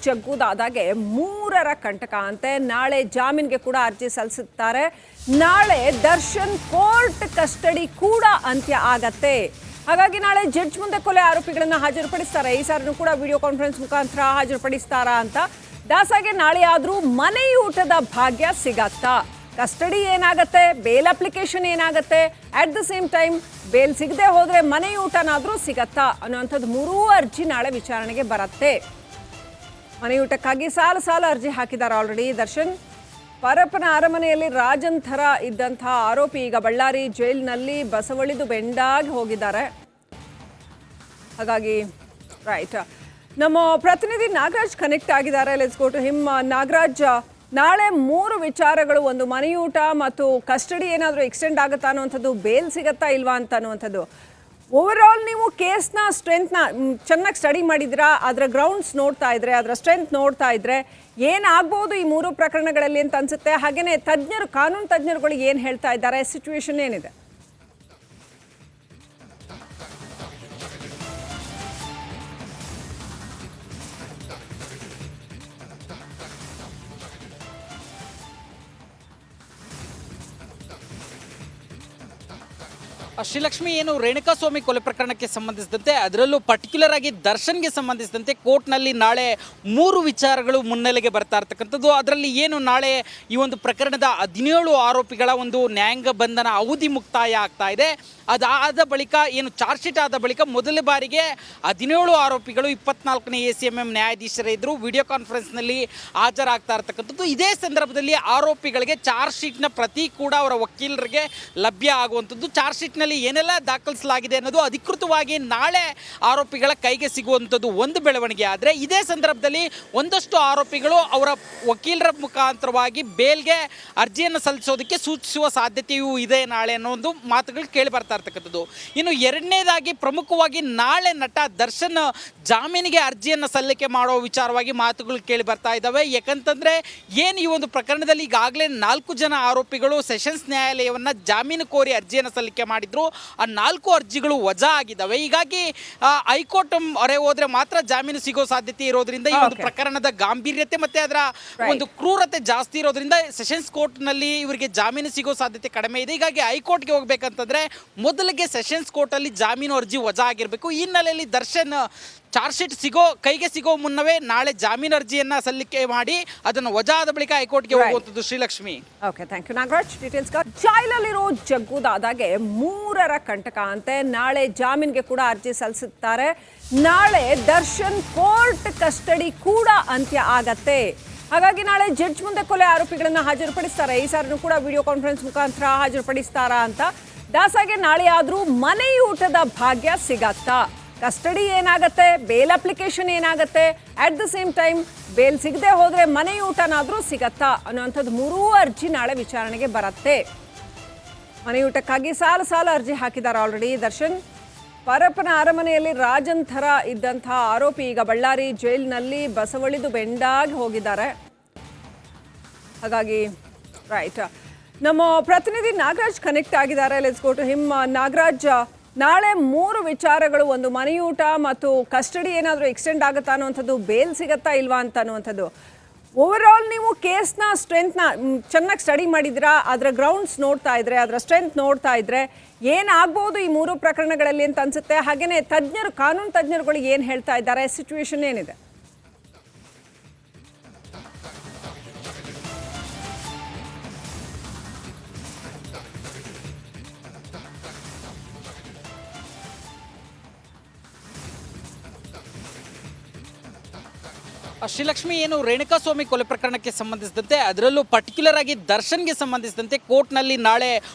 ಜಗ್ಗುದಾದಾಗೆ ಮೂರರ ಕಂಟಕ ಅಂತೆ. ನಾಳೆ ಜಾಮೀನಿಗೆ ಕೂಡ ಅರ್ಜಿ ಸಲ್ಲಿಸುತ್ತಾರೆ. ನಾಳೆ ದರ್ಶನ್ ಕೋರ್ಟ್ ಕಸ್ಟಡಿ ಕೂಡ ಅಂತ್ಯ ಆಗತ್ತೆ. ಹಾಗಾಗಿ ನಾಳೆ ಜಡ್ಜ್ ಮುಂದೆ ಕೊಲೆ ಆರೋಪಿಗಳನ್ನ ಹಾಜರುಪಡಿಸ್ತಾರೆ. ಈ ಸಾರಿನೂ ಕೂಡ ವಿಡಿಯೋ ಕಾನ್ಫರೆನ್ಸ್ ಮುಖಾಂತರ ಹಾಜರುಪಡಿಸ್ತಾರಾ ಅಂತ. ದಾಸಾಗೆ ನಾಳೆ ಆದ್ರೂ ಮನೆಯೂಟದ ಭಾಗ್ಯ ಸಿಗತ್ತಾ? ಕಸ್ಟಡಿ ಏನಾಗತ್ತೆ, ಬೇಲ್ ಅಪ್ಲಿಕೇಶನ್ ಏನಾಗತ್ತೆ, at the same time bail ಸಿಗದೆ ಹೋದ್ರೆ ಮನೆಯೂಟನಾದ್ರೂ ಸಿಗತ್ತಾ ಅನ್ನುವಂಥದ್ದು ಮೂರೂ ಅರ್ಜಿ ನಾಳೆ ವಿಚಾರಣೆಗೆ ಬರುತ್ತೆ. ಮನೆಯೂಟಕ್ಕಾಗಿ ಸಾಲು ಅರ್ಜಿ ಹಾಕಿದ್ದಾರೆ ಆಲ್ರೆಡಿ. ದರ್ಶನ್ ಪರಪ್ಪನ ಅರಮನೆಯಲ್ಲಿ ರಾಜನ್ ಥರ ಇದ್ದಂತಹ ಆರೋಪಿ ಈಗ ಬಳ್ಳಾರಿ ಜೈಲಿನಲ್ಲಿ ಬಸವಳಿದು ಬೆಂಡಾಗಿ ಹೋಗಿದ್ದಾರೆ. ಹಾಗಾಗಿ ರೈಟ್, ನಮ್ಮ ಪ್ರತಿನಿಧಿ ನಾಗರಾಜ್ ಕನೆಕ್ಟ್ ಆಗಿದ್ದಾರೆ. Let's go to him. Nagaraj, ನಾಳೆ ಮೂರು ವಿಚಾರಗಳು, ಒಂದು ಮನೆಯೂಟ ಮತ್ತು ಕಸ್ಟಡಿ ಏನಾದರೂ ಎಕ್ಸ್ಟೆಂಡ್ ಆಗುತ್ತಾ ಅನ್ನುವಂಥದ್ದು, ಬೇಲ್ ಸಿಗತ್ತಾ ಇಲ್ವಾ ಅಂತ ಅನ್ನುವಂಥದ್ದು. ಓವರ್ ಆಲ್ ನೀವು ಕೇಸ್ನ ಸ್ಟ್ರೆಂತ್ನ ಚೆನ್ನಾಗಿ ಸ್ಟಡಿ ಮಾಡಿದ್ದೀರಾ, ಅದರ ಗ್ರೌಂಡ್ಸ್ ನೋಡ್ತಾ ಇದ್ರೆ, ಅದರ ಸ್ಟ್ರೆಂತ್ ನೋಡ್ತಾ ಇದ್ರೆ ಏನಾಗ್ಬೋದು ಈ ಮೂರು ಪ್ರಕರಣಗಳಲ್ಲಿ ಅಂತ ಅನ್ಸುತ್ತೆ. ಹಾಗೆಯೇ ತಜ್ಞರು, ಕಾನೂನು ತಜ್ಞರುಗಳು ಏನು ಹೇಳ್ತಾ ಇದ್ದಾರೆ, ಸಿಚುವೇಶನ್ ಏನಿದೆ? ಶ್ರೀಲಕ್ಷ್ಮಿ, ಏನು ರೇಣುಕಾಸ್ವಾಮಿ ಕೊಲೆ ಪ್ರಕರಣಕ್ಕೆ ಸಂಬಂಧಿಸಿದಂತೆ, ಅದರಲ್ಲೂ ಪರ್ಟಿಕ್ಯುಲರ್ ಆಗಿ ದರ್ಶನ್ಗೆ ಸಂಬಂಧಿಸಿದಂತೆ ಕೋರ್ಟ್ನಲ್ಲಿ ನಾಳೆ ಮೂರು ವಿಚಾರಗಳು ಮುನ್ನೆಲೆಗೆ ಬರ್ತಾ ಇರ್ತಕ್ಕಂಥದ್ದು. ಅದರಲ್ಲಿ ಏನು ನಾಳೆ ಈ ಒಂದು ಪ್ರಕರಣದ 17 ಆರೋಪಿಗಳ ಒಂದು ನ್ಯಾಯಾಂಗ ಬಂಧನ ಅವಧಿ ಮುಕ್ತಾಯ ಆಗ್ತಾ ಇದೆ. ಅದಾದ ಬಳಿಕ ಏನು ಚಾರ್ಜ್ ಶೀಟ್ ಆದ ಬಳಿಕ ಮೊದಲ ಬಾರಿಗೆ 17 ಆರೋಪಿಗಳು 24ನೇ ACMM ನ್ಯಾಯಾಧೀಶರ ಎದುರು ವಿಡಿಯೋ ಕಾನ್ಫರೆನ್ಸ್ನಲ್ಲಿ ಹಾಜರಾಗ್ತಾ ಇರ್ತಕ್ಕಂಥದ್ದು. ಇದೇ ಸಂದರ್ಭದಲ್ಲಿ ಆರೋಪಿಗಳಿಗೆ ಚಾರ್ಜ್ ಶೀಟ್ನ ಪ್ರತಿ ಕೂಡ ಅವರ ವಕೀಲರಿಗೆ ಲಭ್ಯ ಆಗುವಂಥದ್ದು. ಚಾರ್ಜ್ ಶೀಟ್ನಲ್ಲಿ ಏನೆಲ್ಲ ದಾಖಲಿಸಲಾಗಿದೆ ಅನ್ನೋದು ಅಧಿಕೃತವಾಗಿ ನಾಳೆ ಆರೋಪಿಗಳ ಕೈಗೆ ಸಿಗುವಂಥದ್ದು ಒಂದು ಬೆಳವಣಿಗೆ. ಆದರೆ ಇದೇ ಸಂದರ್ಭದಲ್ಲಿ ಒಂದಷ್ಟು ಆರೋಪಿಗಳು ಅವರ ವಕೀಲರ ಮುಖಾಂತರವಾಗಿ ಬೇಲ್ಗೆ ಅರ್ಜಿಯನ್ನು ಸಲ್ಲಿಸೋದಕ್ಕೆ ಸೂಚಿಸುವ ಸಾಧ್ಯತೆಯೂ ಇದೆ ನಾಳೆ ಅನ್ನೋ ಒಂದು ಮಾತುಗಳು ಕೇಳಿ ಬರ್ತಾ ಇರ್ತಕ್ಕಂಥದ್ದು. ಇನ್ನು ಎರಡನೇದಾಗಿ ಪ್ರಮುಖವಾಗಿ ನಾಳೆ ನಟ ದರ್ಶನ್ ಜಾಮೀನಿಗೆ ಅರ್ಜಿಯನ್ನು ಸಲ್ಲಿಕೆ ಮಾಡೋ ವಿಚಾರವಾಗಿ ಮಾತುಗಳು ಕೇಳಿ ಬರ್ತಾ ಇದ್ದಾವೆ. ಯಾಕಂತಂದ್ರೆ ಏನು ಈ ಒಂದು ಪ್ರಕರಣದಲ್ಲಿ ಈಗಾಗಲೇ 4 ಜನ ಆರೋಪಿಗಳು ಸೆಷನ್ಸ್ ನ್ಯಾಯಾಲಯವನ್ನ ಜಾಮೀನು ಕೋರಿ ಅರ್ಜಿಯನ್ನು ಸಲ್ಲಿಕೆ ಮಾಡಿದ್ರು. ಆ 4 ಅರ್ಜಿಗಳು ವಜಾ ಆಗಿದ್ದಾವೆ. ಹೀಗಾಗಿ ಹೈಕೋರ್ಟ್ ಮೊರೆ ಹೋದ್ರೆ ಮಾತ್ರ ಜಾಮೀನು ಸಿಗೋ ಸಾಧ್ಯತೆ ಇರೋದ್ರಿಂದ ಈ ಒಂದು ಪ್ರಕರಣದ ಗಾಂಭೀರ್ಯತೆ ಮತ್ತೆ ಅದರ ಒಂದು ಕ್ರೂರತೆ ಜಾಸ್ತಿ ಇರೋದ್ರಿಂದ ಸೆಷನ್ಸ್ ಕೋರ್ಟ್ ನಲ್ಲಿ ಇವರಿಗೆ ಜಾಮೀನು ಸಿಗೋ ಸಾಧ್ಯತೆ ಕಡಿಮೆ ಇದೆ. ಹೀಗಾಗಿ ಹೈಕೋರ್ಟ್ಗೆ ಹೋಗ್ಬೇಕಂತಂದ್ರೆ ಮೊದಲಿಗೆ ಸೆಷನ್ಸ್ ಕೋರ್ಟ್ ಅಲ್ಲಿ ಜಾಮೀನು ಅರ್ಜಿ ವಜಾ ಆಗಿರಬೇಕು. ಈ ಹಿನ್ನೆಲೆಯಲ್ಲಿ ದರ್ಶನ್ ಚಾರ್ಜ್ ಶೀಟ್ ಕೈಗೆ ಸಿಗೋ ಮುನ್ನವೇ ನಾಳೆ ಜಾಮೀನು ಅರ್ಜಿಯನ್ನ ಸಲ್ಲಿಕೆ ಮಾಡಿ ಅದನ್ನು ವಜಾ ಆದ ಬಳಿಕ ಹೈಕೋರ್ಟ್ಗೆ ಹೋಗುವಂಥದ್ದು. Srilakshmi, okay, thank you Nagaraj. Details. ಜೈಲಲ್ಲಿರೋ ಜಗ್ಗುದಾದಾಗೆ ಮೂರರ ಕಂಟಕ ಅಂತೆ. ನಾಳೆ ಜಾಮೀನಿಗೆ ಕೂಡ ಅರ್ಜಿ ಸಲ್ಲಿಸುತ್ತಾರೆ. ನಾಳೆ ದರ್ಶನ್ ಕೋರ್ಟ್ ಕಸ್ಟಡಿ ಕೂಡ ಅಂತ್ಯ ಆಗತ್ತೆ. ಹಾಗಾಗಿ ನಾಳೆ ಜಡ್ಜ್ ಮುಂದೆ ಕೊಲೆ ಆರೋಪಿಗಳನ್ನ ಹಾಜರುಪಡಿಸ್ತಾರೆ. ಈ ಸಾರಿನೂ ಕೂಡ ವಿಡಿಯೋ ಕಾನ್ಫರೆನ್ಸ್ ಮುಖಾಂತರ ಹಾಜರುಪಡಿಸ್ತಾರಾ ಅಂತ. ದಾಸಾಗೆ ನಾಳೆ ಆದ್ರೂ ಮನೆಯೂಟದ ಭಾಗ್ಯ ಸಿಗತ್ತಾ? ಕಸ್ಟಡಿ ಏನಾಗತ್ತೆ, ಬೇಲ್ ಅಪ್ಲಿಕೇಶನ್ ಏನಾಗತ್ತೆ, at the same time bail ಸಿಗದೆ ಹೋದ್ರೆ ಮನೆಯೂಟನಾದ್ರೂ ಸಿಗತ್ತಾ ಅನ್ನುವಂಥದ್ದು ಮೂರೂ ಅರ್ಜಿ ನಾಳೆ ವಿಚಾರಣೆಗೆ ಬರುತ್ತೆ. ಮನೆಯೂಟಕ್ಕಾಗಿ ಸಾಲು ಅರ್ಜಿ ಹಾಕಿದ್ದಾರೆ ಆಲ್ರೆಡಿ. ದರ್ಶನ್ ಪರಪ್ಪನ ಅರಮನೆಯಲ್ಲಿ ರಾಜನ್ ಥರ ಇದ್ದಂತಹ ಆರೋಪಿ ಈಗ ಬಳ್ಳಾರಿ ಜೈಲಿನಲ್ಲಿ ಬಸವಳಿದು ಬೆಂಡಾಗಿ ಹೋಗಿದ್ದಾರೆ. ಹಾಗಾಗಿ ರೈಟ್, ನಮ್ಮ ಪ್ರತಿನಿಧಿ ನಾಗರಾಜ್ ಕನೆಕ್ಟ್ ಆಗಿದ್ದಾರೆ. Let's go to him. Nagaraj, ನಾಳೆ ಮೂರು ವಿಚಾರಗಳು, ಒಂದು ಮನೆಯೂಟ ಮತ್ತು ಕಸ್ಟಡಿ ಏನಾದರೂ ಎಕ್ಸ್ಟೆಂಡ್ ಆಗುತ್ತಾ ಅನ್ನುವಂಥದ್ದು, ಬೇಲ್ ಸಿಗತ್ತಾ ಇಲ್ವಾ ಅಂತ ಅನ್ನುವಂಥದ್ದು. ಓವರ್ ಆಲ್ ನೀವು ಕೇಸ್ನ ಸ್ಟ್ರೆಂತ್ನ ಚೆನ್ನಾಗಿ ಸ್ಟಡಿ ಮಾಡಿದ್ದೀರಾ, ಅದರ ಗ್ರೌಂಡ್ಸ್ ನೋಡ್ತಾ ಇದ್ರೆ, ಅದರ ಸ್ಟ್ರೆಂತ್ ನೋಡ್ತಾ ಇದ್ರೆ ಏನಾಗ್ಬೋದು ಈ ಮೂರು ಪ್ರಕರಣಗಳಲ್ಲಿ ಅಂತ ಅನ್ಸುತ್ತೆ. ಹಾಗೆಯೇ ತಜ್ಞರು, ಕಾನೂನು ತಜ್ಞರುಗಳು ಏನು ಹೇಳ್ತಾ ಇದ್ದಾರೆ, ಸಿಚುವೇಶನ್ ಏನಿದೆ? ಶ್ರೀಲಕ್ಷ್ಮಿ, ಏನು ರೇಣುಕಾಸ್ವಾಮಿ ಕೊಲೆ ಪ್ರಕರಣಕ್ಕೆ ಸಂಬಂಧಿಸಿದಂತೆ, ಅದರಲ್ಲೂ ಪರ್ಟಿಕ್ಯುಲರ್ ಆಗಿ ದರ್ಶನ್ಗೆ ಸಂಬಂಧಿಸಿದಂತೆ ಕೋರ್ಟ್ನಲ್ಲಿ ನಾಳೆ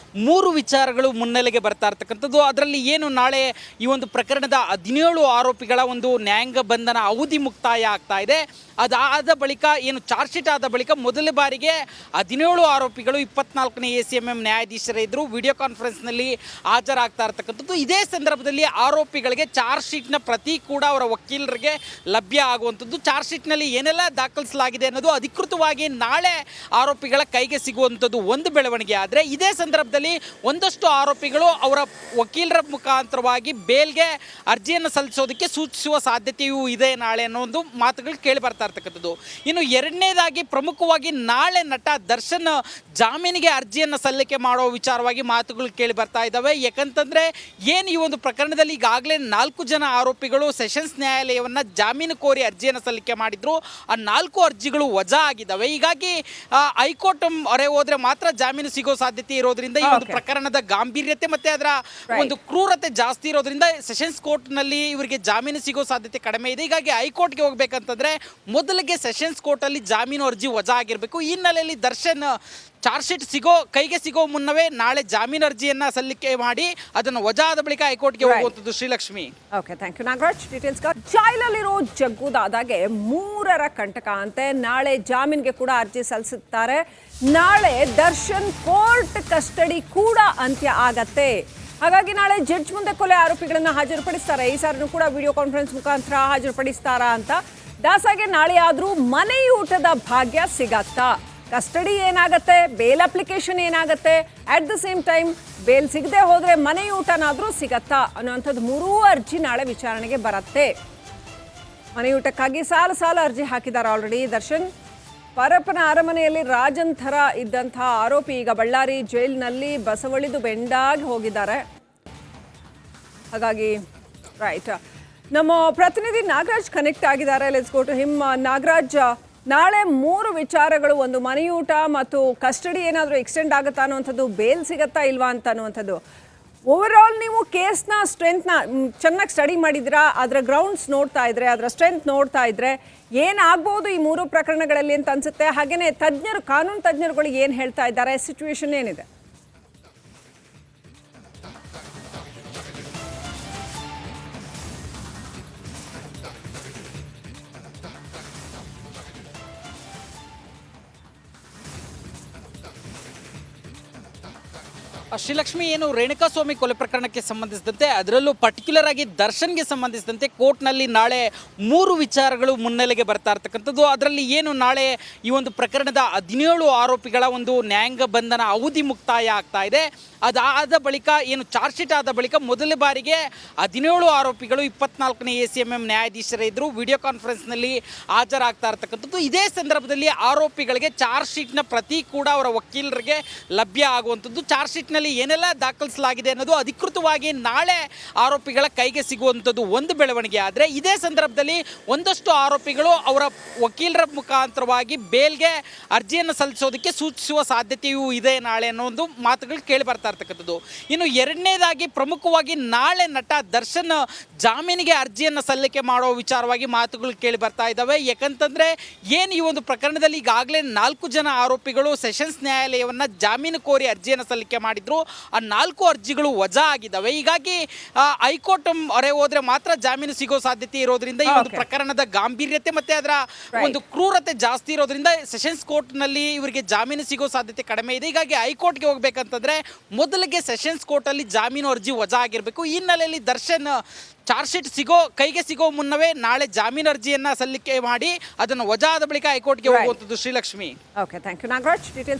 ಮೂರು ವಿಚಾರಗಳು ಮುನ್ನೆಲೆಗೆ ಬರ್ತಾ ಇರ್ತಕ್ಕಂಥದ್ದು. ಅದರಲ್ಲಿ ಏನು ನಾಳೆ ಈ ಒಂದು ಪ್ರಕರಣದ 17 ಆರೋಪಿಗಳ ಒಂದು ನ್ಯಾಯಾಂಗ ಬಂಧನ ಅವಧಿ ಮುಕ್ತಾಯ ಆಗ್ತಾ ಇದೆ. ಅದಾದ ಬಳಿಕ ಏನು ಚಾರ್ಜ್ ಶೀಟ್ ಆದ ಬಳಿಕ ಮೊದಲ ಬಾರಿಗೆ 17 ಆರೋಪಿಗಳು 24ನೇ ACMM ನ್ಯಾಯಾಧೀಶರ ಎದುರು ವಿಡಿಯೋ ಕಾನ್ಫರೆನ್ಸ್ನಲ್ಲಿ ಹಾಜರಾಗ್ತಾ ಇರ್ತಕ್ಕಂಥದ್ದು. ಇದೇ ಸಂದರ್ಭದಲ್ಲಿ ಆರೋಪಿಗಳಿಗೆ ಚಾರ್ಜ್ ಶೀಟ್ನ ಪ್ರತಿ ಕೂಡ ಅವರ ವಕೀಲರಿಗೆ ಲಭ್ಯ ಆಗುವಂಥದ್ದು. ಚಾರ್ಜ್ ಶೀಟ್ನಲ್ಲಿ ಕೋರ್ಟ್ನಲ್ಲಿ ಏನೆಲ್ಲ ದಾಖಲಿಸಲಾಗಿದೆ ಅನ್ನೋದು ಅಧಿಕೃತವಾಗಿ ನಾಳೆ ಆರೋಪಿಗಳ ಕೈಗೆ ಸಿಗುವಂಥದ್ದು ಒಂದು ಬೆಳವಣಿಗೆ. ಆದರೆ ಇದೇ ಸಂದರ್ಭದಲ್ಲಿ ಒಂದಷ್ಟು ಆರೋಪಿಗಳು ಅವರ ವಕೀಲರ ಮುಖಾಂತರವಾಗಿ ಬೇಲ್ಗೆ ಅರ್ಜಿಯನ್ನು ಸಲ್ಲಿಸೋದಕ್ಕೆ ಸೂಚಿಸುವ ಸಾಧ್ಯತೆಯೂ ಇದೆ ನಾಳೆ ಅನ್ನೋ ಒಂದು ಮಾತುಗಳು ಕೇಳಿ ಬರ್ತಾ ಇರ್ತಕ್ಕಂಥದ್ದು. ಇನ್ನು ಎರಡನೇದಾಗಿ ಪ್ರಮುಖವಾಗಿ ನಾಳೆ ನಟ ದರ್ಶನ್ ಜಾಮೀನಿಗೆ ಅರ್ಜಿಯನ್ನು ಸಲ್ಲಿಕೆ ಮಾಡೋ ವಿಚಾರವಾಗಿ ಮಾತುಗಳು ಕೇಳಿ ಬರ್ತಾ ಇದ್ದಾವೆ. ಯಾಕಂತಂದರೆ ಏನು ಈ ಒಂದು ಪ್ರಕರಣದಲ್ಲಿ ಈಗಾಗಲೇ 4 ಜನ ಆರೋಪಿಗಳು ಸೆಷನ್ಸ್ ನ್ಯಾಯಾಲಯವನ್ನು ಜಾಮೀನು ಕೋರಿ ಅರ್ಜಿಯನ್ನು ಸಲ್ಲಿಕೆ ಮಾಡಿದ್ರು. ಆ 4 ಅರ್ಜಿಗಳು ವಜಾ ಆಗಿದ್ದಾವೆ. ಹೀಗಾಗಿ ಹೈಕೋರ್ಟ್ ಮೊರೆ ಹೋದ್ರೆ ಮಾತ್ರ ಜಾಮೀನು ಸಿಗೋ ಸಾಧ್ಯತೆ ಇರೋದ್ರಿಂದ ಈ ಒಂದು ಪ್ರಕರಣದ ಗಾಂಭೀರ್ಯತೆ ಮತ್ತೆ ಅದರ ಒಂದು ಕ್ರೂರತೆ ಜಾಸ್ತಿ ಇರೋದ್ರಿಂದ ಸೆಷನ್ಸ್ ಕೋರ್ಟ್ನಲ್ಲಿ ಇವರಿಗೆ ಜಾಮೀನು ಸಿಗೋ ಸಾಧ್ಯತೆ ಕಡಿಮೆ ಇದೆ. ಹೀಗಾಗಿ ಹೈಕೋರ್ಟ್ಗೆ ಹೋಗ್ಬೇಕಂತಂದ್ರೆ ಮೊದಲಿಗೆ ಸೆಷನ್ಸ್ ಕೋರ್ಟಲ್ಲಿ ಜಾಮೀನು ಅರ್ಜಿ ವಜಾ ಆಗಿರಬೇಕು. ಈ ಹಿನ್ನೆಲೆಯಲ್ಲಿ ದರ್ಶನ್ ಚಾರ್ಜ್ ಶೀಟ್ ಕೈಗೆ ಸಿಗೋ ಮುನ್ನವೇ ನಾಳೆ ಜಾಮೀನು ಅರ್ಜಿಯನ್ನು ಸಲ್ಲಿಕೆ ಮಾಡಿ ಅದನ್ನು ವಜಾ ಆದ ಬಳಿಕ ಹೈಕೋರ್ಟ್ಗೆ ಹೋಗುವಂಥದ್ದು. Srilakshmi. Okay, thank you Nagaraj. Details ಜೈಲಲ್ಲಿರೋ ಜಗ್ಗುದಾದಾಗೆ 3ರ ಕಂಟಕ ಅಂತೆ. ನಾಳೆ ಜಾಮೀನಿಗೆ ಕೂಡ ಅರ್ಜಿ ಸಲ್ಲಿಸುತ್ತಾರೆ. ನಾಳೆ ದರ್ಶನ್ ಕೋರ್ಟ್ ಕಸ್ಟಡಿ ಕೂಡ ಅಂತ್ಯ ಆಗತ್ತೆ. ಹಾಗಾಗಿ ನಾಳೆ ಜಡ್ಜ್ ಮುಂದೆ ಕೊಲೆ ಆರೋಪಿಗಳನ್ನ ಹಾಜರುಪಡಿಸ್ತಾರೆ. ಈ ಸಾರಿನೂ ಕೂಡ ವಿಡಿಯೋ ಕಾನ್ಫರೆನ್ಸ್ ಮುಖಾಂತರ ಹಾಜರುಪಡಿಸ್ತಾರಾ ಅಂತ. ದಾಸಾಗೆ ನಾಳೆ ಆದ್ರೂ ಮನೆಯೂಟದ ಭಾಗ್ಯ ಸಿಗತ್ತಾ? ಕಸ್ಟಡಿ ಏನಾಗತ್ತೆ, ಬೇಲ್ ಅಪ್ಲಿಕೇಶನ್ ಏನಾಗತ್ತೆ, at the same time bail ಸಿಗದೆ ಹೋದ್ರೆ ಮನೆಯೂಟನಾದ್ರೂ ಸಿಗತ್ತಾ ಅನ್ನೋಂಥದ್ದು 3 ಅರ್ಜಿ ನಾಳೆ ವಿಚಾರಣೆಗೆ ಬರುತ್ತೆ. ಮನೆಯೂಟಕ್ಕಾಗಿ ಸಾಲು ಅರ್ಜಿ ಹಾಕಿದ್ದಾರೆ ಆಲ್ರೆಡಿ ದರ್ಶನ್. ಪರಪ್ಪನ ಅರಮನೆಯಲ್ಲಿ ರಾಜನ್ ಥರ ಇದ್ದಂಥ ಆರೋಪಿ ಈಗ ಬಳ್ಳಾರಿ ಜೈಲಿನಲ್ಲಿ ಬಸವಳಿದು ಬೆಂಡಾಗಿ ಹೋಗಿದ್ದಾರೆ. ಹಾಗಾಗಿ ರೈಟ್, ನಮ್ಮ ಪ್ರತಿನಿಧಿ ನಾಗರಾಜ್ ಕನೆಕ್ಟ್ ಆಗಿದ್ದಾರೆ. Let's go to him. Nagaraj, ನಾಳೆ 3 ವಿಚಾರಗಳು, ಒಂದು ಮನೆಯೂಟ ಮತ್ತು ಕಸ್ಟಡಿ ಏನಾದರೂ ಎಕ್ಸ್ಟೆಂಡ್ ಆಗುತ್ತಾ ಅನ್ನುವಂಥದ್ದು, ಬೇಲ್ ಸಿಗತ್ತಾ ಇಲ್ವಾ ಅಂತ ಅನ್ನುವಂಥದ್ದು. ಓವರ್ ಆಲ್ ನೀವು ಕೇಸ್ನ ಸ್ಟ್ರೆಂತ್ನ ಚೆನ್ನಾಗಿ ಸ್ಟಡಿ ಮಾಡಿದ್ದೀರಾ, ಅದರ ಗ್ರೌಂಡ್ಸ್ ನೋಡ್ತಾ ಇದ್ರೆ, ಅದರ ಸ್ಟ್ರೆಂತ್ ನೋಡ್ತಾ ಇದ್ರೆ ಏನಾಗ್ಬೋದು ಈ 3 ಪ್ರಕರಣಗಳಲ್ಲಿ ಅಂತ ಅನ್ಸುತ್ತೆ. ಹಾಗೇನೆ ಕಾನೂನು ತಜ್ಞರುಗಳು ಏನು ಹೇಳ್ತಾ ಇದ್ದಾರೆ, ಸಿಚುವೇಶನ್ ಏನಿದೆ? ಶ್ರೀಲಕ್ಷ್ಮಿ, ಏನು ರೇಣುಕಾಸ್ವಾಮಿ ಕೊಲೆ ಪ್ರಕರಣಕ್ಕೆ ಸಂಬಂಧಿಸಿದಂತೆ ಅದರಲ್ಲೂ ಪರ್ಟಿಕ್ಯುಲರ್ ಆಗಿ ದರ್ಶನ್ಗೆ ಸಂಬಂಧಿಸಿದಂತೆ ಕೋರ್ಟ್ನಲ್ಲಿ ನಾಳೆ 3 ವಿಚಾರಗಳು ಮುನ್ನೆಲೆಗೆ ಬರ್ತಾ ಇರ್ತಕ್ಕಂಥದ್ದು. ಅದರಲ್ಲಿ ಏನು ನಾಳೆ ಈ ಒಂದು ಪ್ರಕರಣದ 17 ಆರೋಪಿಗಳ ಒಂದು ನ್ಯಾಯಾಂಗ ಬಂಧನ ಅವಧಿ ಮುಕ್ತಾಯ ಆಗ್ತಾ ಇದೆ. ಅದಾದ ಬಳಿಕ ಏನು ಚಾರ್ಜ್ ಶೀಟ್ ಆದ ಬಳಿಕ ಮೊದಲ ಬಾರಿಗೆ 17 ಆರೋಪಿಗಳು 24ನೇ ACMM ನ್ಯಾಯಾಧೀಶರ ಎದುರು ವಿಡಿಯೋ ಕಾನ್ಫರೆನ್ಸ್ನಲ್ಲಿ ಹಾಜರಾಗ್ತಾ ಇರ್ತಕ್ಕಂಥದ್ದು. ಇದೇ ಸಂದರ್ಭದಲ್ಲಿ ಆರೋಪಿಗಳಿಗೆ ಚಾರ್ಜ್ ಶೀಟ್ನ ಪ್ರತಿ ಕೂಡ ಅವರ ವಕೀಲರಿಗೆ ಲಭ್ಯ ಆಗುವಂಥದ್ದು. ಚಾರ್ಜ್ ಶೀಟ್ನಲ್ಲಿ ಏನೆಲ್ಲ ದಾಖಲಿಸಲಾಗಿದೆ ಅನ್ನೋದು ಅಧಿಕೃತವಾಗಿ ನಾಳೆ ಆರೋಪಿಗಳ ಕೈಗೆ ಸಿಗುವಂಥದ್ದು ಒಂದು ಬೆಳವಣಿಗೆ. ಆದರೆ ಇದೇ ಸಂದರ್ಭದಲ್ಲಿ ಒಂದಷ್ಟು ಆರೋಪಿಗಳು ಅವರ ವಕೀಲರ ಮುಖಾಂತರವಾಗಿ ಬೇಲ್ಗೆ ಅರ್ಜಿಯನ್ನು ಸಲ್ಲಿಸೋದಕ್ಕೆ ಸೂಚಿಸುವ ಸಾಧ್ಯತೆಯೂ ಇದೆ ನಾಳೆ ಅನ್ನೋ ಒಂದು ಮಾತುಗಳು ಕೇಳಿ ಬರ್ತಾ ಇರ್ತಕ್ಕಂಥದ್ದು. ಇನ್ನು ಎರಡನೇದಾಗಿ ಪ್ರಮುಖವಾಗಿ ನಾಳೆ ನಟ ದರ್ಶನ್ ಜಾಮೀನಿಗೆ ಅರ್ಜಿಯನ್ನು ಸಲ್ಲಿಕೆ ಮಾಡೋ ವಿಚಾರವಾಗಿ ಮಾತುಗಳು ಕೇಳಿ ಬರ್ತಾ ಇದ್ದಾವೆ. ಯಾಕಂತಂದ್ರೆ ಏನು ಈ ಒಂದು ಪ್ರಕರಣದಲ್ಲಿ ಈಗಾಗಲೇ 4 ಜನ ಆರೋಪಿಗಳು ಸೆಷನ್ಸ್ ನ್ಯಾಯಾಲಯವನ್ನು ಜಾಮೀನು ಕೋರಿ ಅರ್ಜಿಯನ್ನು ಸಲ್ಲಿಕೆ ಮಾಡಿದ್ರು. ಆ 4 ಅರ್ಜಿಗಳು ವಜಾ ಆಗಿದ್ದಾವೆ. ಹೀಗಾಗಿ ಹೈಕೋರ್ಟ್ ಮೊರೆ ಹೋದ್ರೆ ಮಾತ್ರ ಜಾಮೀನು ಸಿಗೋ ಸಾಧ್ಯತೆ ಇರೋದ್ರಿಂದ ಈ ಒಂದು ಪ್ರಕರಣದ ಗಾಂಭೀರ್ಯತೆ ಮತ್ತೆ ಅದರ ಒಂದು ಕ್ರೂರತೆ ಜಾಸ್ತಿ ಇರೋದ್ರಿಂದ ಸೆಷನ್ಸ್ ಕೋರ್ಟ್ನಲ್ಲಿ ಇವರಿಗೆ ಜಾಮೀನು ಸಿಗೋ ಸಾಧ್ಯತೆ ಕಡಿಮೆ ಇದೆ. ಹೀಗಾಗಿ ಹೈಕೋರ್ಟ್ಗೆ ಹೋಗ್ಬೇಕಂತಂದ್ರೆ ಮೊದಲಿಗೆ ಸೆಷನ್ಸ್ ಕೋರ್ಟಲ್ಲಿ ಜಾಮೀನು ಅರ್ಜಿ ವಜಾ ಆಗಿರಬೇಕು. ಈ ಹಿನ್ನೆಲೆಯಲ್ಲಿ ದರ್ಶನ್ ಚಾರ್ಜ್ ಶೀಟ್ ಕೈಗೆ ಸಿಗೋ ಮುನ್ನವೇ ನಾಳೆ ಜಾಮೀನು ಅರ್ಜಿಯನ್ನು ಸಲ್ಲಿಕೆ ಮಾಡಿ ಅದನ್ನು ವಜಾ ಆದ ಬಳಿಕ ಹೈಕೋರ್ಟ್ಗೆ ಹೋಗುವಂಥದ್ದು. Srilakshmi. Okay, thank you Nagaraj. Details